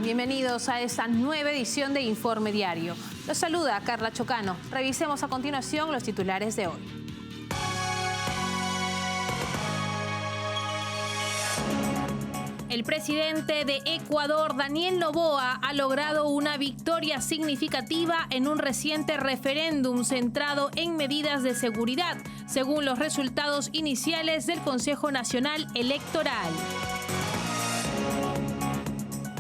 Bienvenidos a esta nueva edición de Informe Diario. Los saluda Carla Chocano. Revisemos a continuación los titulares de hoy. El presidente de Ecuador, Daniel Noboa, ha logrado una victoria significativa en un reciente referéndum centrado en medidas de seguridad, según los resultados iniciales del Consejo Nacional Electoral.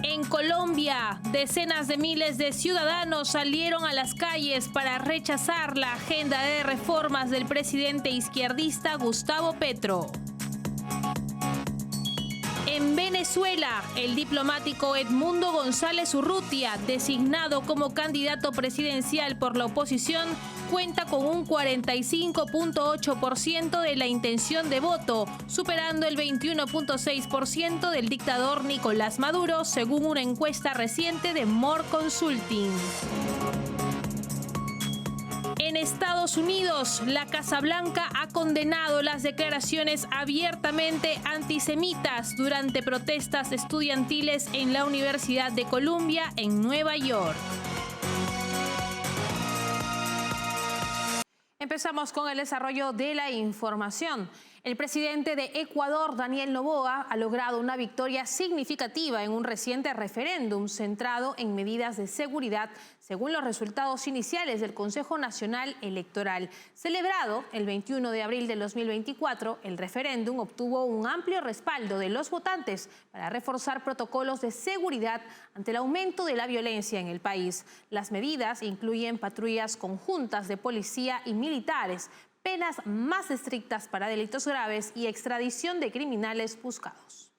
En Colombia, decenas de miles de ciudadanos salieron a las calles para rechazar la agenda de reformas del presidente izquierdista Gustavo Petro. En Venezuela, el diplomático Edmundo González Urrutia, designado como candidato presidencial por la oposición, cuenta con un 45.8% de la intención de voto, superando el 21.6% del dictador Nicolás Maduro, según una encuesta reciente de More Consulting. En Estados Unidos, la Casa Blanca ha condenado las declaraciones abiertamente antisemitas durante protestas estudiantiles en la Universidad de Columbia en Nueva York. Empezamos con el desarrollo de la información. El presidente de Ecuador, Daniel Noboa, ha logrado una victoria significativa en un reciente referéndum centrado en medidas de seguridad, según los resultados iniciales del Consejo Nacional Electoral. Celebrado el 21 de abril del 2024, el referéndum obtuvo un amplio respaldo de los votantes para reforzar protocolos de seguridad ante el aumento de la violencia en el país. Las medidas incluyen patrullas conjuntas de policía y militares, penas más estrictas para delitos graves y extradición de criminales buscados.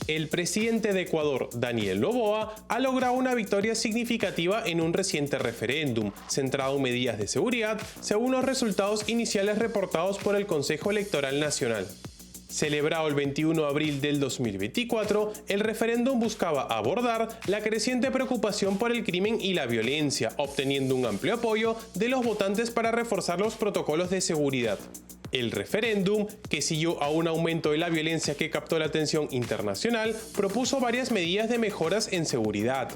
El presidente de Ecuador, Daniel Noboa, ha logrado una victoria significativa en un reciente referéndum, centrado en medidas de seguridad, según los resultados iniciales reportados por el Consejo Electoral Nacional. Celebrado el 21 de abril del 2024, el referéndum buscaba abordar la creciente preocupación por el crimen y la violencia, obteniendo un amplio apoyo de los votantes para reforzar los protocolos de seguridad. El referéndum, que siguió a un aumento de la violencia que captó la atención internacional, propuso varias medidas de mejoras en seguridad.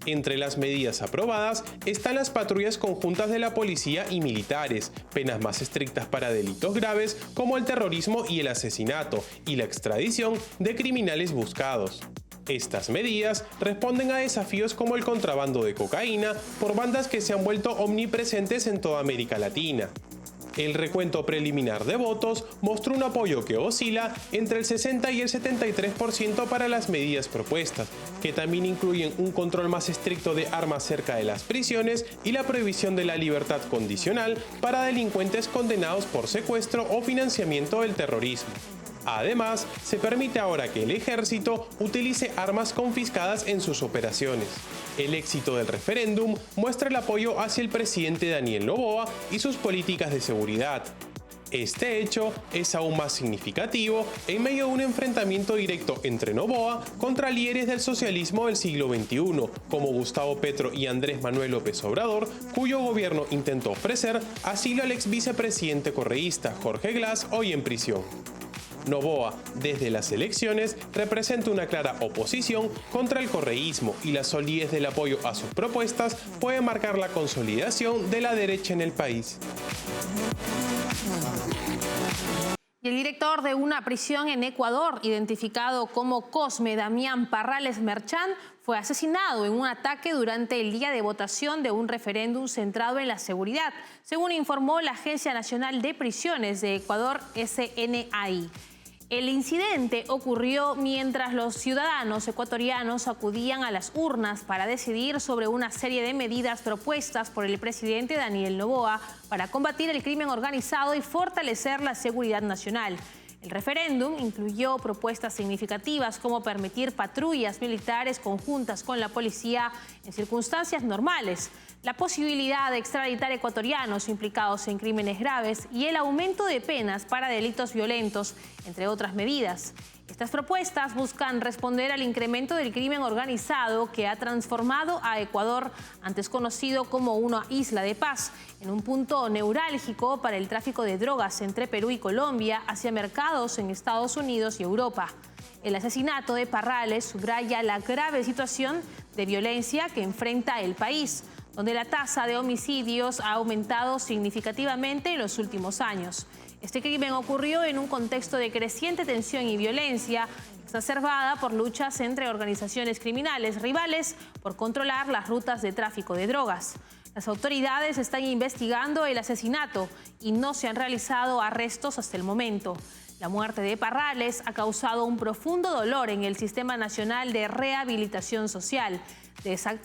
Entre las medidas aprobadas están las patrullas conjuntas de la policía y militares, penas más estrictas para delitos graves como el terrorismo y el asesinato, y la extradición de criminales buscados. Estas medidas responden a desafíos como el contrabando de cocaína por bandas que se han vuelto omnipresentes en toda América Latina. El recuento preliminar de votos mostró un apoyo que oscila entre el 60 y el 73% para las medidas propuestas, que también incluyen un control más estricto de armas cerca de las prisiones y la prohibición de la libertad condicional para delincuentes condenados por secuestro o financiamiento del terrorismo. Además, se permite ahora que el ejército utilice armas confiscadas en sus operaciones. El éxito del referéndum muestra el apoyo hacia el presidente Daniel Noboa y sus políticas de seguridad. Este hecho es aún más significativo en medio de un enfrentamiento directo entre Noboa contra líderes del socialismo del siglo XXI, como Gustavo Petro y Andrés Manuel López Obrador, cuyo gobierno intentó ofrecer asilo al ex vicepresidente correísta Jorge Glass, hoy en prisión. Noboa, desde las elecciones, representa una clara oposición contra el correísmo y la solidez del apoyo a sus propuestas puede marcar la consolidación de la derecha en el país. Y el director de una prisión en Ecuador, identificado como Cosme Damián Parrales Merchán, fue asesinado en un ataque durante el día de votación de un referéndum centrado en la seguridad, según informó la Agencia Nacional de Prisiones de Ecuador, SNAI. El incidente ocurrió mientras los ciudadanos ecuatorianos acudían a las urnas para decidir sobre una serie de medidas propuestas por el presidente Daniel Noboa para combatir el crimen organizado y fortalecer la seguridad nacional. El referéndum incluyó propuestas significativas como permitir patrullas militares conjuntas con la policía en circunstancias normales, la posibilidad de extraditar ecuatorianos implicados en crímenes graves y el aumento de penas para delitos violentos, entre otras medidas. Estas propuestas buscan responder al incremento del crimen organizado que ha transformado a Ecuador, antes conocido como una isla de paz, en un punto neurálgico para el tráfico de drogas entre Perú y Colombia hacia mercados en Estados Unidos y Europa. El asesinato de Parrales subraya la grave situación de violencia que enfrenta el país, donde la tasa de homicidios ha aumentado significativamente en los últimos años. Este crimen ocurrió en un contexto de creciente tensión y violencia, exacerbada por luchas entre organizaciones criminales rivales por controlar las rutas de tráfico de drogas. Las autoridades están investigando el asesinato y no se han realizado arrestos hasta el momento. La muerte de Parrales ha causado un profundo dolor en el Sistema Nacional de Rehabilitación Social,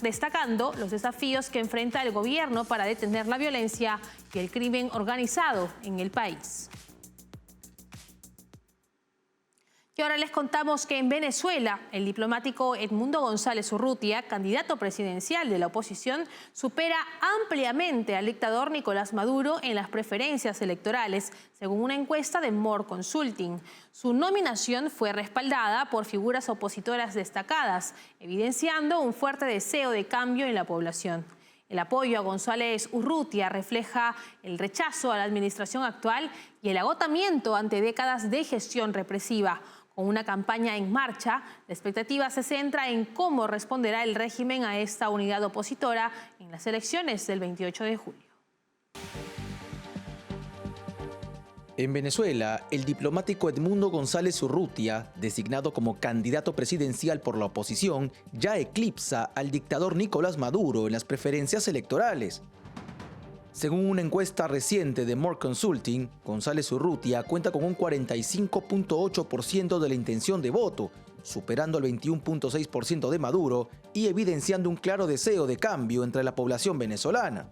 destacando los desafíos que enfrenta el gobierno para detener la violencia y el crimen organizado en el país. Y ahora les contamos que en Venezuela, el diplomático Edmundo González Urrutia, candidato presidencial de la oposición, supera ampliamente al dictador Nicolás Maduro en las preferencias electorales, según una encuesta de More Consulting. Su nominación fue respaldada por figuras opositoras destacadas, evidenciando un fuerte deseo de cambio en la población. El apoyo a González Urrutia refleja el rechazo a la administración actual y el agotamiento ante décadas de gestión represiva. Con una campaña en marcha, la expectativa se centra en cómo responderá el régimen a esta unidad opositora en las elecciones del 28 de julio. En Venezuela, el diplomático Edmundo González Urrutia, designado como candidato presidencial por la oposición, ya eclipsa al dictador Nicolás Maduro en las preferencias electorales. Según una encuesta reciente de More Consulting, González Urrutia cuenta con un 45.8% de la intención de voto, superando el 21.6% de Maduro y evidenciando un claro deseo de cambio entre la población venezolana.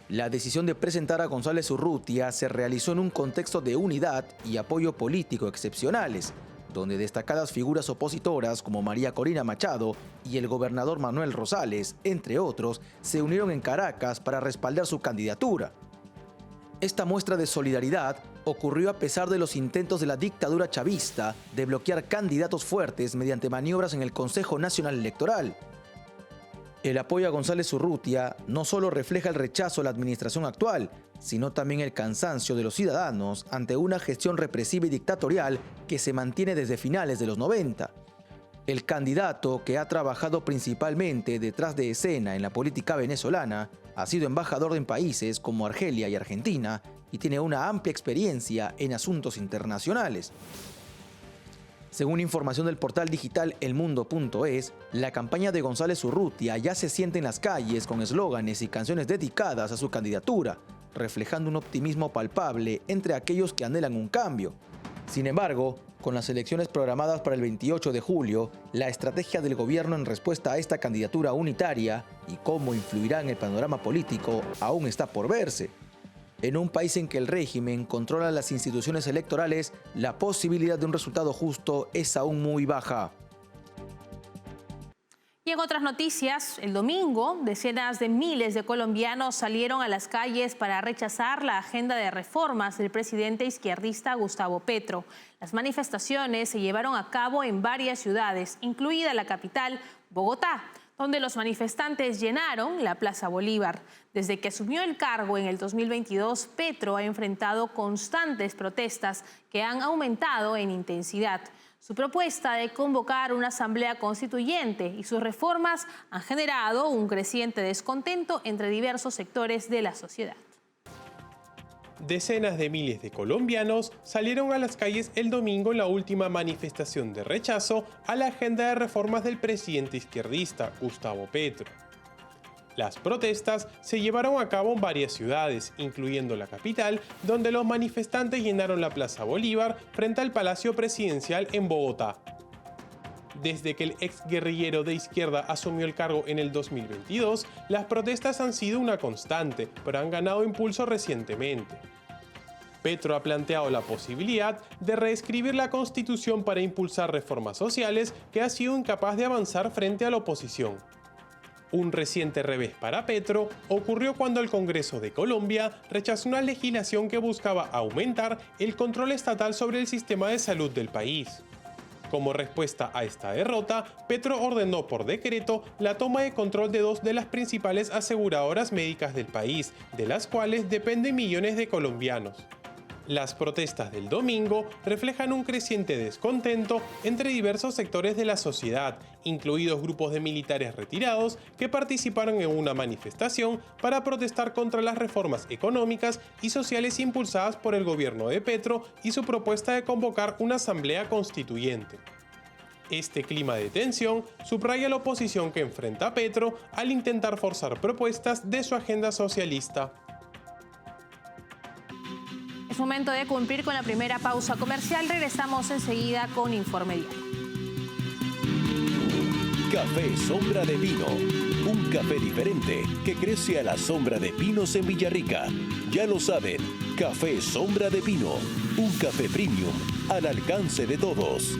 La decisión de presentar a González Urrutia se realizó en un contexto de unidad y apoyo político excepcionales, donde destacadas figuras opositoras como María Corina Machado y el gobernador Manuel Rosales, entre otros, se unieron en Caracas para respaldar su candidatura. Esta muestra de solidaridad ocurrió a pesar de los intentos de la dictadura chavista de bloquear candidatos fuertes mediante maniobras en el Consejo Nacional Electoral. El apoyo a González Urrutia no solo refleja el rechazo a la administración actual, sino también el cansancio de los ciudadanos ante una gestión represiva y dictatorial que se mantiene desde finales de los 90. El candidato, que ha trabajado principalmente detrás de escena en la política venezolana, ha sido embajador en países como Argelia y Argentina y tiene una amplia experiencia en asuntos internacionales. Según información del portal digital elmundo.es, la campaña de González Urrutia ya se siente en las calles con eslóganes y canciones dedicadas a su candidatura, reflejando un optimismo palpable entre aquellos que anhelan un cambio. Sin embargo, con las elecciones programadas para el 28 de julio, la estrategia del gobierno en respuesta a esta candidatura unitaria y cómo influirá en el panorama político aún está por verse. En un país en que el régimen controla las instituciones electorales, la posibilidad de un resultado justo es aún muy baja. Y en otras noticias, el domingo, decenas de miles de colombianos salieron a las calles para rechazar la agenda de reformas del presidente izquierdista Gustavo Petro. Las manifestaciones se llevaron a cabo en varias ciudades, incluida la capital, Bogotá, donde los manifestantes llenaron la Plaza Bolívar. Desde que asumió el cargo en el 2022, Petro ha enfrentado constantes protestas que han aumentado en intensidad. Su propuesta de convocar una asamblea constituyente y sus reformas han generado un creciente descontento entre diversos sectores de la sociedad. Decenas de miles de colombianos salieron a las calles el domingo en la última manifestación de rechazo a la agenda de reformas del presidente izquierdista Gustavo Petro. Las protestas se llevaron a cabo en varias ciudades, incluyendo la capital, donde los manifestantes llenaron la Plaza Bolívar frente al Palacio Presidencial en Bogotá. Desde que el exguerrillero de izquierda asumió el cargo en el 2022, las protestas han sido una constante, pero han ganado impulso recientemente. Petro ha planteado la posibilidad de reescribir la Constitución para impulsar reformas sociales que ha sido incapaz de avanzar frente a la oposición. Un reciente revés para Petro ocurrió cuando el Congreso de Colombia rechazó una legislación que buscaba aumentar el control estatal sobre el sistema de salud del país. Como respuesta a esta derrota, Petro ordenó por decreto la toma de control de dos de las principales aseguradoras médicas del país, de las cuales dependen millones de colombianos. Las protestas del domingo reflejan un creciente descontento entre diversos sectores de la sociedad, incluidos grupos de militares retirados que participaron en una manifestación para protestar contra las reformas económicas y sociales impulsadas por el gobierno de Petro y su propuesta de convocar una asamblea constituyente. Este clima de tensión subraya la oposición que enfrenta a Petro al intentar forzar propuestas de su agenda socialista. Es momento de cumplir con la primera pausa comercial. Regresamos enseguida con Informe Diario. Café Sombra de Pino. Un café diferente que crece a la sombra de pinos en Villarrica. Ya lo saben, Café Sombra de Pino. Un café premium al alcance de todos.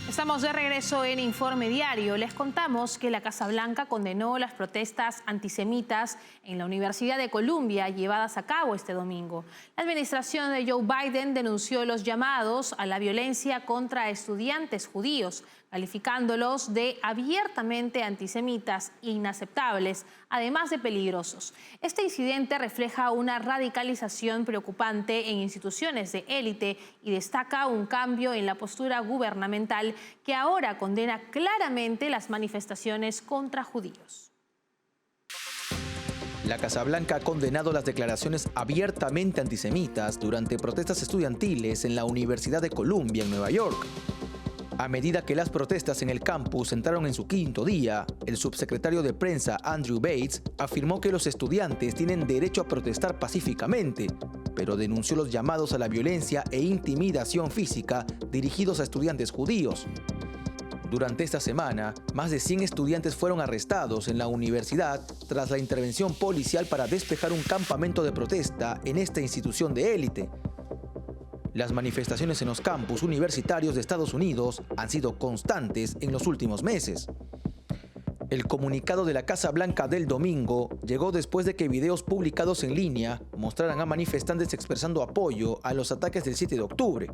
Estamos de regreso en Informe Diario. Les contamos que la Casa Blanca condenó las protestas antisemitas en la Universidad de Columbia llevadas a cabo este domingo. La administración de Joe Biden denunció los llamados a la violencia contra estudiantes judíos, calificándolos de abiertamente antisemitas e inaceptables, además de peligrosos. Este incidente refleja una radicalización preocupante en instituciones de élite y destaca un cambio en la postura gubernamental que ahora condena claramente las manifestaciones contra judíos. La Casa Blanca ha condenado las declaraciones abiertamente antisemitas durante protestas estudiantiles en la Universidad de Columbia en Nueva York. A medida que las protestas en el campus entraron en su quinto día, el subsecretario de Prensa Andrew Bates afirmó que los estudiantes tienen derecho a protestar pacíficamente, pero denunció los llamados a la violencia e intimidación física dirigidos a estudiantes judíos. Durante esta semana, más de 100 estudiantes fueron arrestados en la universidad tras la intervención policial para despejar un campamento de protesta en esta institución de élite. Las manifestaciones en los campus universitarios de Estados Unidos han sido constantes en los últimos meses. El comunicado de la Casa Blanca del domingo llegó después de que videos publicados en línea mostraran a manifestantes expresando apoyo a los ataques del 7 de octubre.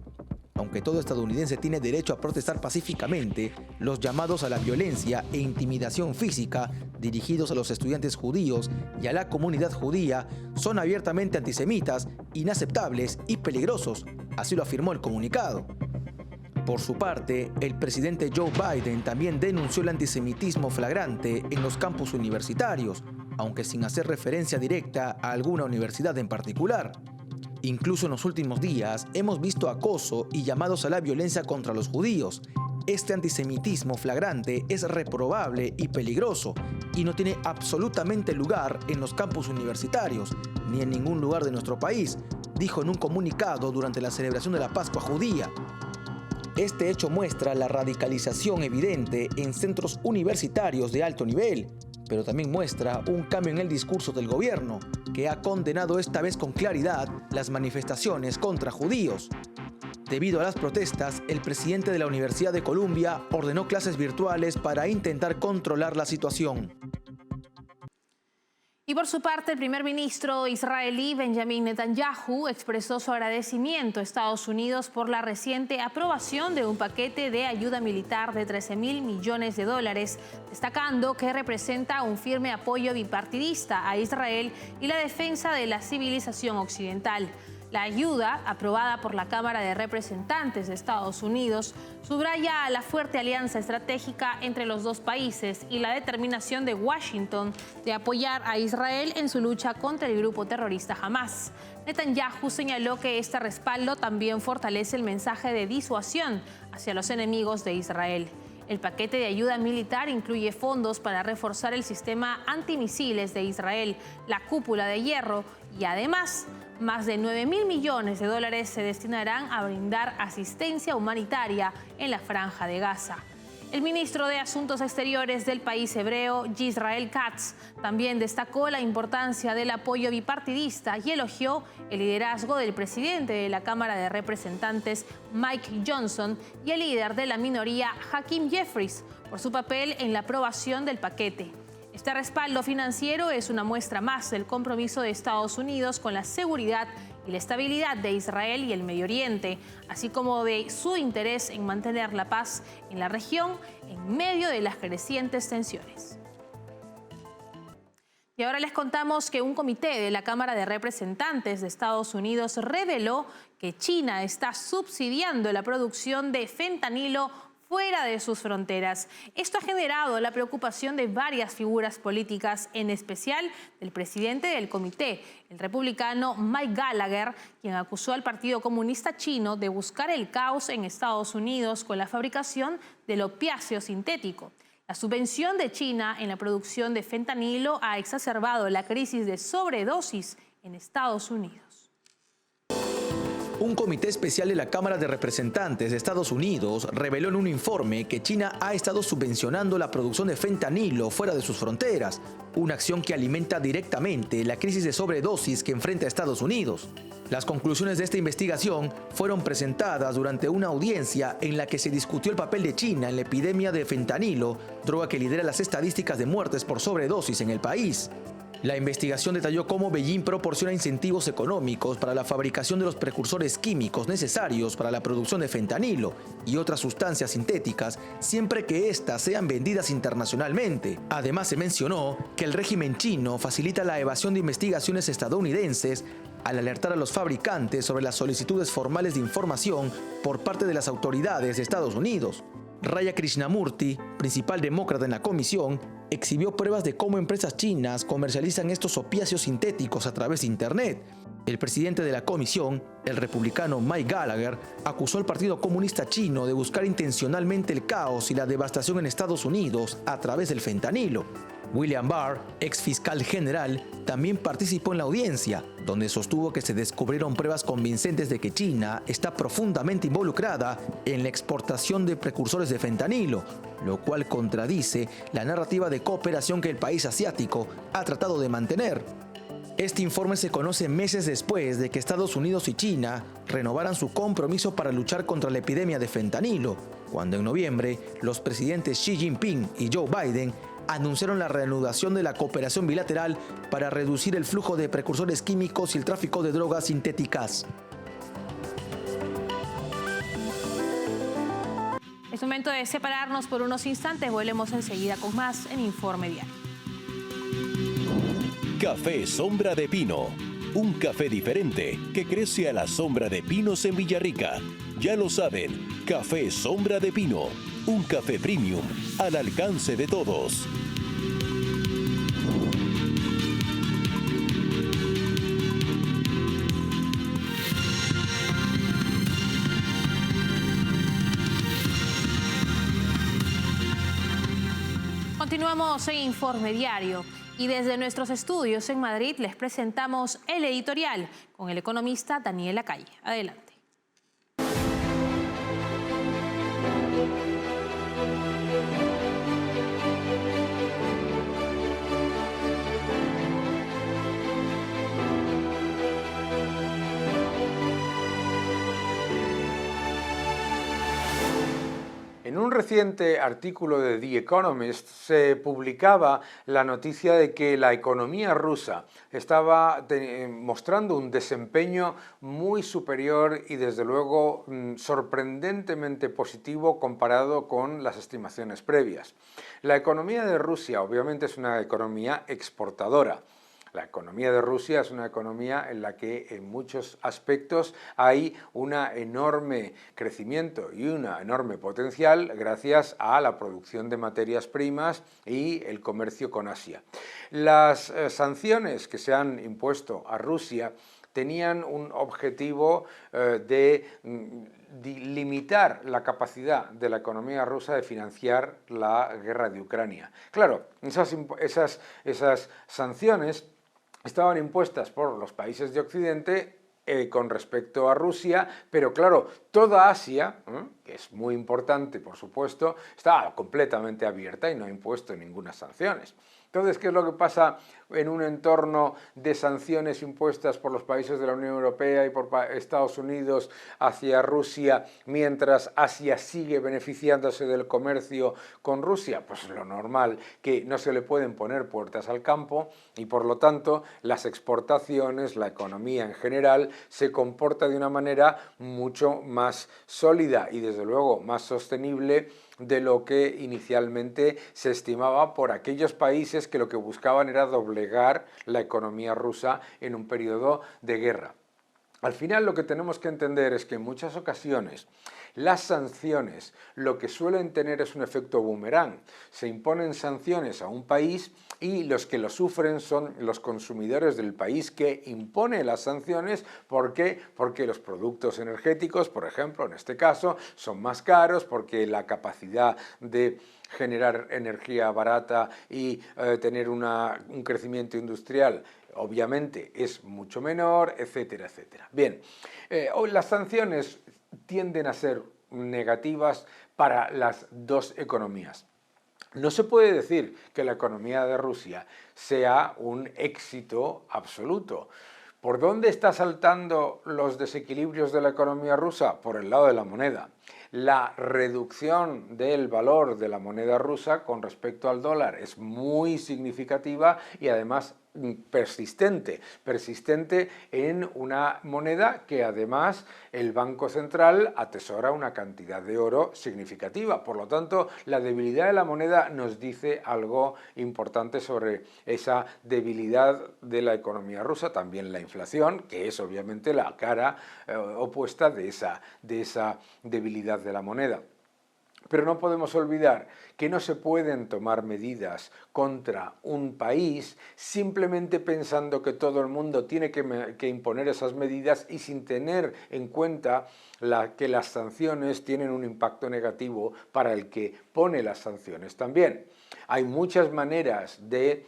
Aunque todo estadounidense tiene derecho a protestar pacíficamente, los llamados a la violencia e intimidación física dirigidos a los estudiantes judíos y a la comunidad judía son abiertamente antisemitas, inaceptables y peligrosos, así lo afirmó el comunicado. Por su parte, el presidente Joe Biden también denunció el antisemitismo flagrante en los campus universitarios, aunque sin hacer referencia directa a alguna universidad en particular. Incluso en los últimos días hemos visto acoso y llamados a la violencia contra los judíos. Este antisemitismo flagrante es reprobable y peligroso y no tiene absolutamente lugar en los campus universitarios ni en ningún lugar de nuestro país, dijo en un comunicado durante la celebración de la Pascua judía. Este hecho muestra la radicalización evidente en centros universitarios de alto nivel, pero también muestra un cambio en el discurso del gobierno, que ha condenado esta vez con claridad las manifestaciones contra judíos. Debido a las protestas, el presidente de la Universidad de Columbia ordenó clases virtuales para intentar controlar la situación. Y por su parte, el primer ministro israelí Benjamin Netanyahu expresó su agradecimiento a Estados Unidos por la reciente aprobación de un paquete de ayuda militar de $13.000 millones, destacando que representa un firme apoyo bipartidista a Israel y la defensa de la civilización occidental. La ayuda, aprobada por la Cámara de Representantes de Estados Unidos, subraya la fuerte alianza estratégica entre los dos países y la determinación de Washington de apoyar a Israel en su lucha contra el grupo terrorista Hamás. Netanyahu señaló que este respaldo también fortalece el mensaje de disuasión hacia los enemigos de Israel. El paquete de ayuda militar incluye fondos para reforzar el sistema antimisiles de Israel, la cúpula de hierro y además más de $9.000 millones se destinarán a brindar asistencia humanitaria en la Franja de Gaza. El ministro de Asuntos Exteriores del país hebreo, Israel Katz, también destacó la importancia del apoyo bipartidista y elogió el liderazgo del presidente de la Cámara de Representantes, Mike Johnson, y el líder de la minoría, Hakeem Jeffries, por su papel en la aprobación del paquete. Este respaldo financiero es una muestra más del compromiso de Estados Unidos con la seguridad y la estabilidad de Israel y el Medio Oriente, así como de su interés en mantener la paz en la región en medio de las crecientes tensiones. Y ahora les contamos que un comité de la Cámara de Representantes de Estados Unidos reveló que China está subsidiando la producción de fentanilo fuera de sus fronteras. Esto ha generado la preocupación de varias figuras políticas, en especial del presidente del comité, el republicano Mike Gallagher, quien acusó al Partido Comunista Chino de buscar el caos en Estados Unidos con la fabricación del opiáceo sintético. La subvención de China en la producción de fentanilo ha exacerbado la crisis de sobredosis en Estados Unidos. Un comité especial de la Cámara de Representantes de Estados Unidos reveló en un informe que China ha estado subvencionando la producción de fentanilo fuera de sus fronteras, una acción que alimenta directamente la crisis de sobredosis que enfrenta Estados Unidos. Las conclusiones de esta investigación fueron presentadas durante una audiencia en la que se discutió el papel de China en la epidemia de fentanilo, droga que lidera las estadísticas de muertes por sobredosis en el país. La investigación detalló cómo Beijing proporciona incentivos económicos para la fabricación de los precursores químicos necesarios para la producción de fentanilo y otras sustancias sintéticas, siempre que éstas sean vendidas internacionalmente. Además, se mencionó que el régimen chino facilita la evasión de investigaciones estadounidenses al alertar a los fabricantes sobre las solicitudes formales de información por parte de las autoridades de Estados Unidos. Raya Krishnamurti, principal demócrata en la comisión, exhibió pruebas de cómo empresas chinas comercializan estos opiáceos sintéticos a través de Internet. El presidente de la comisión, el republicano Mike Gallagher, acusó al Partido Comunista Chino de buscar intencionalmente el caos y la devastación en Estados Unidos a través del fentanilo. William Barr, ex fiscal general, también participó en la audiencia, donde sostuvo que se descubrieron pruebas convincentes de que China está profundamente involucrada en la exportación de precursores de fentanilo, lo cual contradice la narrativa de cooperación que el país asiático ha tratado de mantener. Este informe se conoce meses después de que Estados Unidos y China renovaran su compromiso para luchar contra la epidemia de fentanilo, cuando en noviembre los presidentes Xi Jinping y Joe Biden anunciaron la reanudación de la cooperación bilateral para reducir el flujo de precursores químicos y el tráfico de drogas sintéticas. Es momento de separarnos por unos instantes. Volvemos enseguida con más en Informe Diario. Café Sombra de Pino. Un café diferente que crece a la sombra de pinos en Villarrica. Ya lo saben, Café Sombra de Pino. Un café premium al alcance de todos. Continuamos en Informe Diario y desde nuestros estudios en Madrid les presentamos el editorial con el economista Daniel Lacalle. Adelante. En un reciente artículo de The Economist se publicaba la noticia de que la economía rusa estaba mostrando un desempeño muy superior y desde luego sorprendentemente positivo comparado con las estimaciones previas. La economía de Rusia obviamente es una economía exportadora. La economía de Rusia es una economía en la que en muchos aspectos hay un enorme crecimiento y un enorme potencial gracias a la producción de materias primas y el comercio con Asia. Las sanciones que se han impuesto a Rusia tenían un objetivo de limitar la capacidad de la economía rusa de financiar la guerra de Ucrania. Claro, esas sanciones estaban impuestas por los países de Occidente con respecto a Rusia, pero claro, toda Asia, que es muy importante por supuesto, está completamente abierta y no ha impuesto ninguna sanciones. Entonces, ¿qué es lo que pasa en un entorno de sanciones impuestas por los países de la Unión Europea y por Estados Unidos hacia Rusia, mientras Asia sigue beneficiándose del comercio con Rusia? Pues lo normal, que no se le pueden poner puertas al campo y por lo tanto las exportaciones, la economía en general, se comporta de una manera mucho más sólida y desde luego más sostenible de lo que inicialmente se estimaba por aquellos países que lo que buscaban era doblegar la economía rusa en un periodo de guerra. Al final lo que tenemos que entender es que en muchas ocasiones las sanciones lo que suelen tener es un efecto boomerang. Se imponen sanciones a un país y los que lo sufren son los consumidores del país que impone las sanciones. ¿Por qué? Porque los productos energéticos, por ejemplo, en este caso, son más caros, porque la capacidad de generar energía barata y tener un crecimiento industrial obviamente es mucho menor, etcétera, etcétera. Bien, las sanciones tienden a ser negativas para las dos economías. No se puede decir que la economía de Rusia sea un éxito absoluto. ¿Por dónde está saltando los desequilibrios de la economía rusa? Por el lado de la moneda. La reducción del valor de la moneda rusa con respecto al dólar es muy significativa y además persistente en una moneda que además el Banco Central atesora una cantidad de oro significativa. Por lo tanto, la debilidad de la moneda nos dice algo importante sobre esa debilidad de la economía rusa, también la inflación, que es obviamente la cara opuesta de esa debilidad de la moneda. Pero no podemos olvidar que no se pueden tomar medidas contra un país simplemente pensando que todo el mundo tiene que imponer esas medidas y sin tener en cuenta que las sanciones tienen un impacto negativo para el que pone las sanciones también. Hay muchas maneras de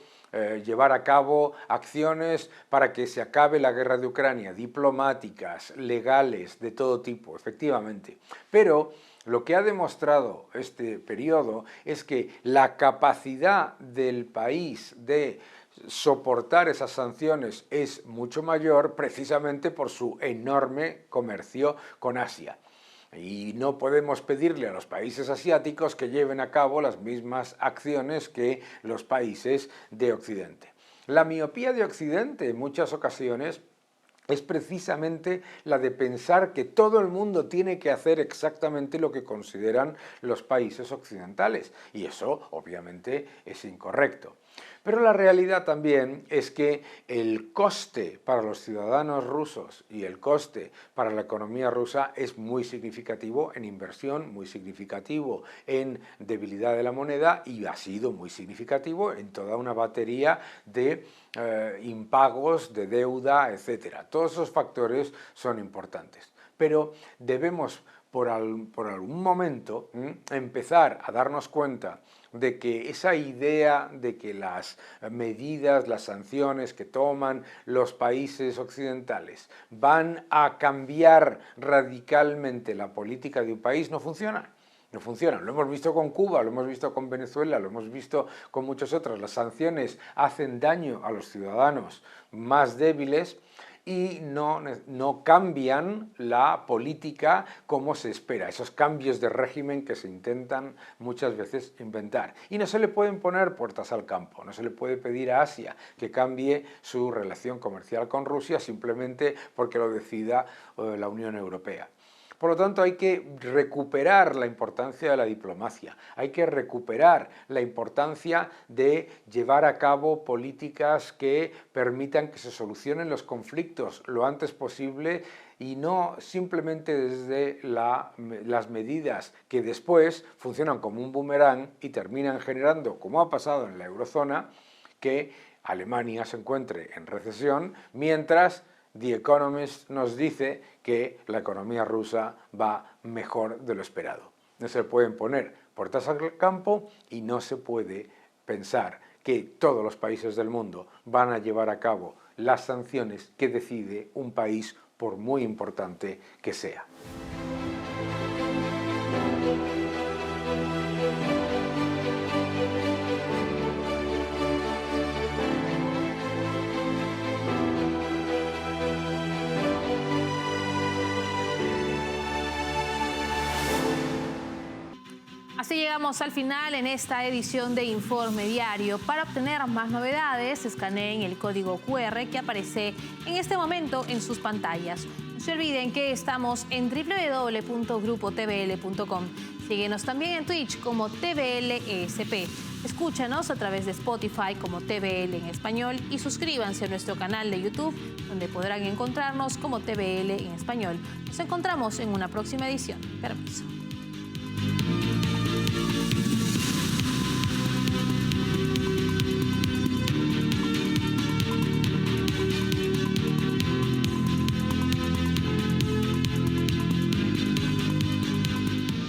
llevar a cabo acciones para que se acabe la guerra de Ucrania, diplomáticas, legales, de todo tipo, efectivamente. Pero lo que ha demostrado este periodo es que la capacidad del país de soportar esas sanciones es mucho mayor precisamente por su enorme comercio con Asia. Y no podemos pedirle a los países asiáticos que lleven a cabo las mismas acciones que los países de Occidente. La miopía de Occidente en muchas ocasiones es precisamente la de pensar que todo el mundo tiene que hacer exactamente lo que consideran los países occidentales, y eso obviamente es incorrecto. Pero la realidad también es que el coste para los ciudadanos rusos y el coste para la economía rusa es muy significativo en inversión, muy significativo en debilidad de la moneda y ha sido muy significativo en toda una batería de impagos, de deuda, etc. Todos esos factores son importantes. Pero debemos por algún momento empezar a darnos cuenta de que esa idea de que las medidas, las sanciones que toman los países occidentales van a cambiar radicalmente la política de un país no funciona. No funcionan. Lo hemos visto con Cuba, lo hemos visto con Venezuela, lo hemos visto con muchos otros. Las sanciones hacen daño a los ciudadanos más débiles y no cambian la política como se espera, esos cambios de régimen que se intentan muchas veces inventar. Y no se le pueden poner puertas al campo, no se le puede pedir a Asia que cambie su relación comercial con Rusia simplemente porque lo decida la Unión Europea. Por lo tanto, hay que recuperar la importancia de la diplomacia, hay que recuperar la importancia de llevar a cabo políticas que permitan que se solucionen los conflictos lo antes posible y no simplemente desde las medidas que después funcionan como un boomerang y terminan generando, como ha pasado en la eurozona, que Alemania se encuentre en recesión, mientras The Economist nos dice que la economía rusa va mejor de lo esperado. No se pueden poner puertas al campo y no se puede pensar que todos los países del mundo van a llevar a cabo las sanciones que decide un país por muy importante que sea. Así llegamos al final en esta edición de Informe Diario. Para obtener más novedades, escaneen el código QR que aparece en este momento en sus pantallas. No se olviden que estamos en www.grupotvl.com. Síguenos también en Twitch como TVL-ESP. Escúchanos a través de Spotify como TVL en español y suscríbanse a nuestro canal de YouTube, donde podrán encontrarnos como TVL en español. Nos encontramos en una próxima edición. Permiso.